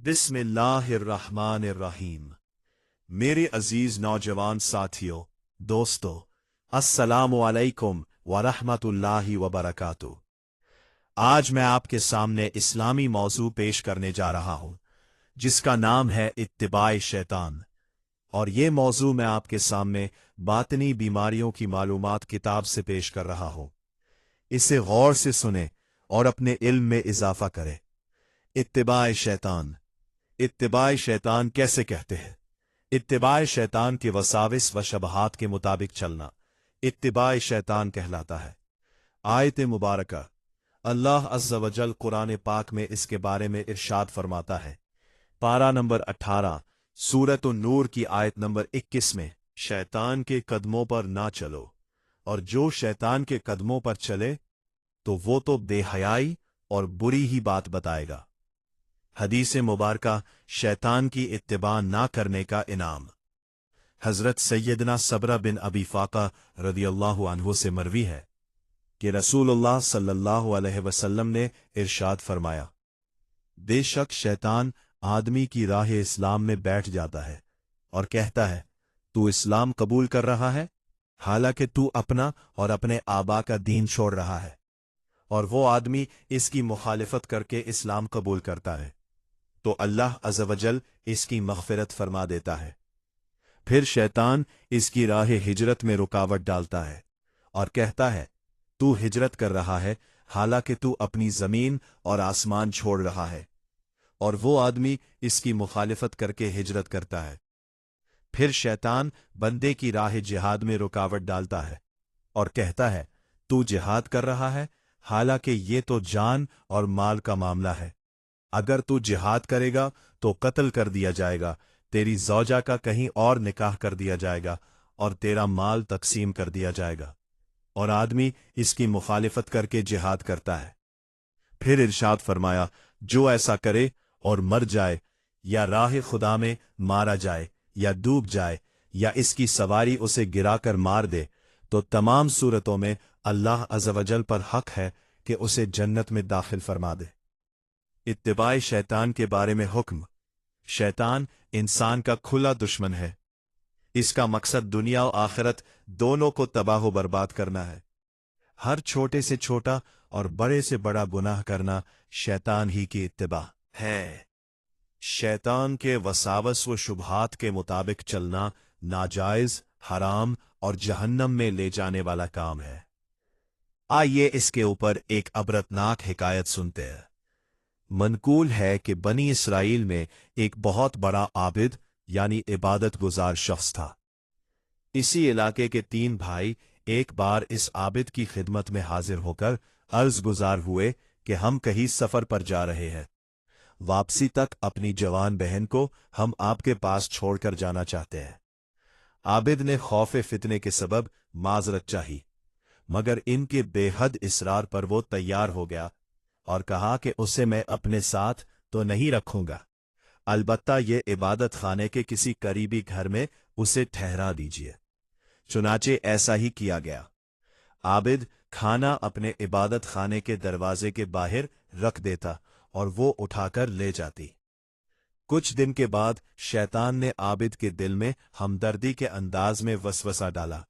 बिस्मिल्लाहिर्रहमानिर्रहीम। मेरे अजीज नौजवान साथियों, दोस्तों, अस्सलामु अलैकुम वरहमतुल्लाहि वबरकातुह। आज मैं आपके सामने इस्लामी मौजू पेश करने जा रहा हूं, जिसका नाम है इत्तिबाए शैतान। और ये मौजू मैं आपके सामने बातनी बीमारियों की मालूमात किताब से पेश कर रहा हूं। इसे गौर से सुने और अपने इल्म में इजाफा करें। इत्तिबाए शैतान। इत्तिबाए शैतान कैसे कहते हैं? इत्तिबाए शैतान के वसाविस व शबहात के मुताबिक चलना इत्तिबाए शैतान कहलाता है। आयत मुबारका अल्लाह अज़्ज़ व जल कुरान पाक में इसके बारे में इरशाद फरमाता है। पारा नंबर 18 सूरत नूर की आयत नंबर 21 में, शैतान के कदमों पर ना चलो, और जो शैतान के कदमों पर चले तो वो तो बेहयाई और बुरी ही बात बताएगा। हदीस मुबारका शैतान की इत्तिबा ना करने का इनाम। हजरत सैयदना सबरा बिन अबी फाका रदियल्लाहु अन्हु से मरवी है कि रसूलुल्लाह सल्लल्लाहु अलैहि वसल्लम ने इरशाद फरमाया, बेशक शैतान आदमी की राह इस्लाम में बैठ जाता है और कहता है, तू इस्लाम कबूल कर रहा है, हालांकि तू अपना और अपने आबा का दीन छोड़ रहा है। और वो आदमी इसकी मुखालिफत करके इस्लाम कबूल करता है तो अल्लाह अज़्ज़ व जल इसकी मग़फ़िरत फरमा देता है। फिर शैतान इसकी राह हिजरत में रुकावट डालता है और कहता है, तू हिजरत कर रहा है, हालांकि तू अपनी जमीन और आसमान छोड़ रहा है। और वो आदमी इसकी मुखालिफत करके हिजरत करता है। फिर शैतान बंदे की राह जिहाद में रुकावट डालता है और कहता है, तू जिहाद कर रहा है, हालांकि ये तो जान और माल का मामला है। अगर तू जिहाद करेगा तो कत्ल कर दिया जाएगा, तेरी ज़ौजा का कहीं और निकाह कर दिया जाएगा और तेरा माल तकसीम कर दिया जाएगा। और आदमी इसकी मुखालिफत करके जिहाद करता है। फिर इरशाद फरमाया, जो ऐसा करे और मर जाए, या राह खुदा में मारा जाए, या डूब जाए, या इसकी सवारी उसे गिराकर मार दे, तो तमाम सूरतों में अल्लाह अज़्ज़ व जल पर हक है कि उसे जन्नत में दाखिल फरमा दे। इत्तिबाए शैतान के बारे में हुक्म। शैतान इंसान का खुला दुश्मन है। इसका मकसद दुनिया और आखिरत दोनों को तबाह व बर्बाद करना है। हर छोटे से छोटा और बड़े से बड़ा गुनाह करना शैतान ही की इत्तिबा है। शैतान के वसावस व शुबहात के मुताबिक चलना नाजायज, हराम और जहन्नम में ले जाने वाला काम है। आइए इसके ऊपर एक अबरतनाक हिकायत सुनते हैं। मनकूल है कि बनी इसराइल में एक बहुत बड़ा आबिद यानी इबादत गुजार शख्स था। इसी इलाके के 3 भाई एक बार इस आबिद की खिदमत में हाजिर होकर अर्ज गुजार हुए कि हम कहीं सफर पर जा रहे हैं। वापसी तक अपनी जवान बहन को हम आपके पास छोड़कर जाना चाहते हैं। आबिद ने खौफे फितने के सबब माजरत चाही, मगर इनके बेहद इसरार पर वो तैयार हो गया और कहा कि उसे मैं अपने साथ तो नहीं रखूंगा, अलबत्ता ये इबादत खाने के किसी करीबी घर में उसे ठहरा दीजिए। चुनाचे ऐसा ही किया गया। आबिद खाना अपने इबादत खाने के दरवाजे के बाहर रख देता और वो उठाकर ले जाती। कुछ दिन के बाद शैतान ने आबिद के दिल में हमदर्दी के अंदाज में वसवसा डाला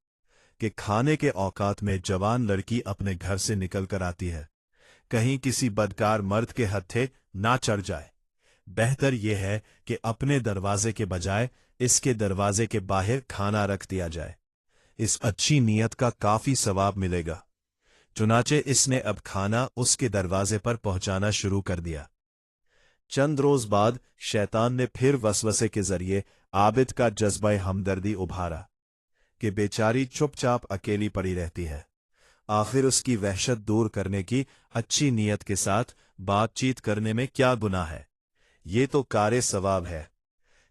कि खाने के औकात में जवान लड़की अपने घर से निकल कर आती है, कहीं किसी बदकार मर्द के हत्थे ना चढ़ जाए। बेहतर यह है कि अपने दरवाजे के बजाय इसके दरवाजे के बाहर खाना रख दिया जाए। इस अच्छी नीयत का काफी सवाब मिलेगा। चुनाचे इसने अब खाना उसके दरवाजे पर पहुंचाना शुरू कर दिया। चंद रोज बाद शैतान ने फिर वसवसे के जरिए आबिद का जज्बा हमदर्दी उभारा कि बेचारी चुपचाप अकेली पड़ी रहती है। आखिर उसकी वहशत दूर करने की अच्छी नीयत के साथ बातचीत करने में क्या गुनाह है? ये तो कारे सवाब है।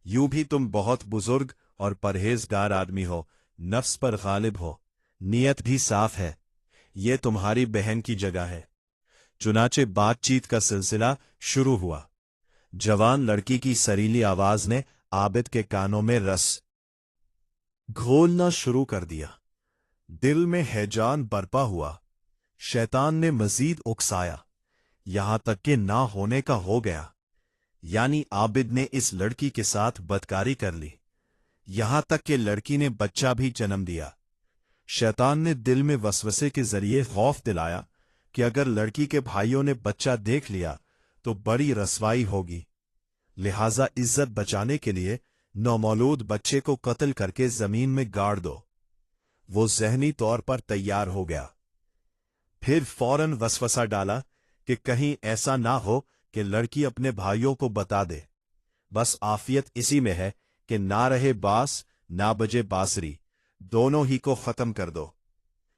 यूं भी तुम बहुत बुजुर्ग और परहेजगार आदमी हो, नफ्स पर गालिब हो, नीयत भी साफ है। ये तुम्हारी बहन की जगह है। चुनाचे बातचीत का सिलसिला शुरू हुआ। जवान लड़की की सरीली आवाज ने आबिद के कानों में रस घोलना शुरू कर दिया। दिल में हैजान बरपा हुआ। शैतान ने मजीद उकसाया, यहां तक कि ना होने का हो गया। यानी आबिद ने इस लड़की के साथ बदकारी कर ली, यहां तक कि लड़की ने बच्चा भी जन्म दिया। शैतान ने दिल में वसवसे के जरिए खौफ दिलाया कि अगर लड़की के भाइयों ने बच्चा देख लिया तो बड़ी रसवाई होगी, लिहाजा इज्जत बचाने के लिए नौमौलूद बच्चे को कत्ल करके जमीन में गाड़ दो। वो ज़हनी तौर पर तैयार हो गया। फिर फौरन वसवसा डाला कि कहीं ऐसा ना हो कि लड़की अपने भाइयों को बता दे। बस आफियत इसी में है कि ना रहे बास ना बजे बांसुरी, दोनों ही को खत्म कर दो।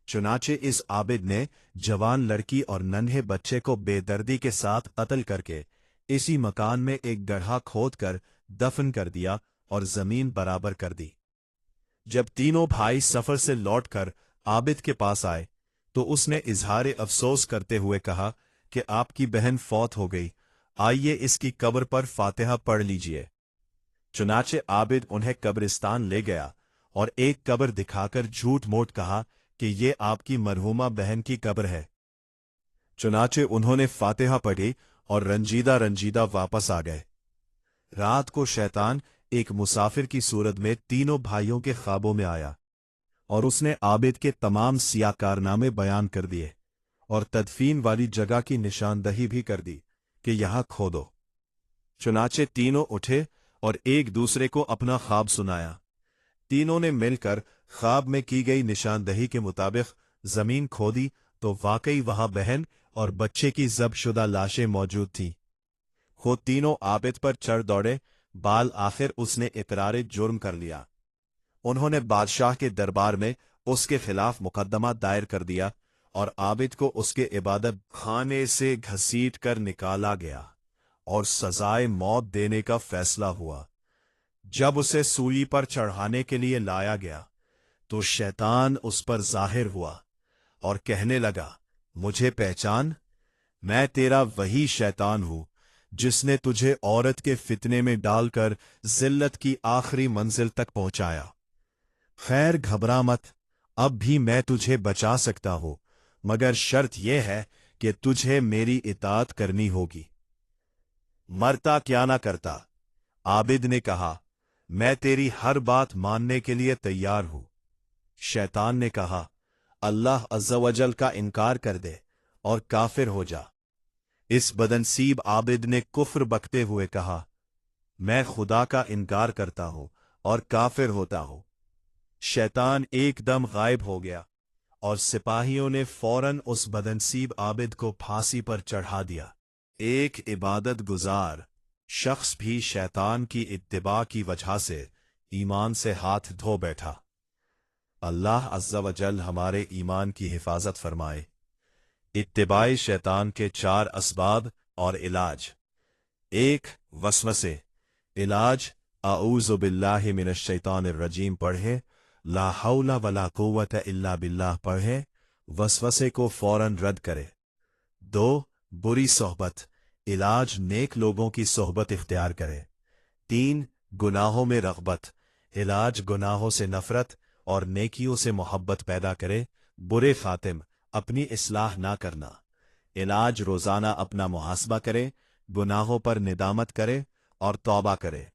चुनाचे इस आबिद ने जवान लड़की और नन्हे बच्चे को बेदर्दी के साथ कत्ल करके इसी मकान में एक गड्ढा खोदकर दफन कर दिया और जमीन बराबर कर दी। जब तीनों भाई सफर से लौटकर आबिद के पास आए तो उसने इजहार अफसोस करते हुए कहा कि आपकी बहन फौत हो गई, आइए इसकी कब्र पर फातिहा पढ़ लीजिए। चुनाचे आबिद उन्हें कब्रिस्तान ले गया और एक कब्र दिखाकर झूठ मूठ कहा कि ये आपकी मरहूमा बहन की कब्र है। चुनाचे उन्होंने फातिहा पढ़ी और रंजीदा रंजीदा वापस आ गए। रात को शैतान एक मुसाफिर की सूरत में तीनों भाइयों के ख्वाबों में आया और उसने आबिद के तमाम सियाह कारनामे बयान कर दिए और तदफीन वाली जगह की निशानदही भी कर दी कि यहां खोदो। चुनाचे तीनों उठे और एक दूसरे को अपना ख्वाब सुनाया। तीनों ने मिलकर ख्वाब में की गई निशानदही के मुताबिक जमीन खोदी तो वाकई वहां बहन और बच्चे की ज़ब्तशुदा लाशें मौजूद थीं। खुद तीनों आबिद पर चढ़ दौड़े। बाल आखिर उसने इकरार जुर्म कर लिया। उन्होंने बादशाह के दरबार में उसके खिलाफ मुकदमा दायर कर दिया और आबिद को उसके इबादत खाने से घसीट कर निकाला गया और सजाए मौत देने का फैसला हुआ। जब उसे सूली पर चढ़ाने के लिए लाया गया तो शैतान उस पर जाहिर हुआ और कहने लगा, मुझे पहचान, मैं तेरा वही शैतान हूं जिसने तुझे औरत के फितने में डालकर जिल्लत की आखिरी मंजिल तक पहुंचाया। खैर घबरा मत, अब भी मैं तुझे बचा सकता हूं, मगर शर्त यह है कि तुझे मेरी इताअत करनी होगी। मरता क्या ना करता, आबिद ने कहा, मैं तेरी हर बात मानने के लिए तैयार हूं। शैतान ने कहा, अल्लाह अज़्ज़ा वजल का इनकार कर दे और काफिर हो जा। इस बदनसीब आबिद ने कुफ्र बकते हुए कहा, मैं खुदा का इनकार करता हूं और काफिर होता हूं। शैतान एकदम गायब हो गया और सिपाहियों ने फौरन उस बदनसीब आबिद को फांसी पर चढ़ा दिया। एक इबादत गुजार शख्स भी शैतान की इत्तिबा की वजह से ईमान से हाथ धो बैठा। अल्लाह अज़्ज़ा वजल हमारे ईमान की हिफाजत फरमाए। इत्तिबाए शैतान के 4 असबाब और इलाज। 1. वसवसे। इलाज आऊज़ु बिल्लाहि मिनश शैतानिर रजीम पढ़े, ला हौला वला कुव्वत इल्ला बिल्लाह पढ़े, वसवसे को फौरन रद्द करे। 2. बुरी सोहबत। इलाज नेक लोगों की सोहबत इख्तियार करे। 3. गुनाहों में रग़बत। इलाज गुनाहों से नफरत और नेकियों से मोहब्बत पैदा करे। बुरे खातिम अपनी इस्लाह ना करना। इलाज रोजाना अपना मुहासबा करे, गुनाहों पर निदामत करे और तौबा करे।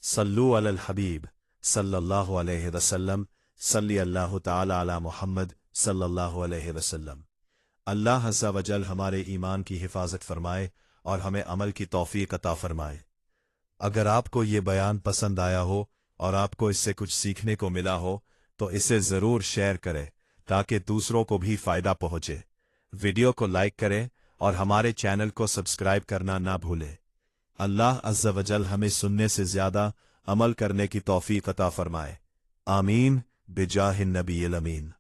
सल्लु अलल हबीब सल्लल्लाहु अलैहि वसल्लम, सल्ली अल्लाहु ताला अला मुहम्मद सल्लल्लाहु अलैहि वसल्लम। अल्लाह अज़्ज़ा वजल हमारे ईमान की हिफाजत फरमाए और हमें अमल की तौफीक अता फरमाए। अगर आपको ये बयान पसंद आया हो और आपको इससे कुछ सीखने को मिला हो तो इसे ज़रूर शेयर करें ताकि दूसरों को भी फ़ायदा पहुंचे। वीडियो को लाइक करें और हमारे चैनल को सब्सक्राइब करना ना भूलें। अल्लाह अज़्ज़ा वजल हमें सुनने से ज़्यादा अमल करने की तौफीक अता फरमाए। आमीन बिजाहिन नबील अमीन।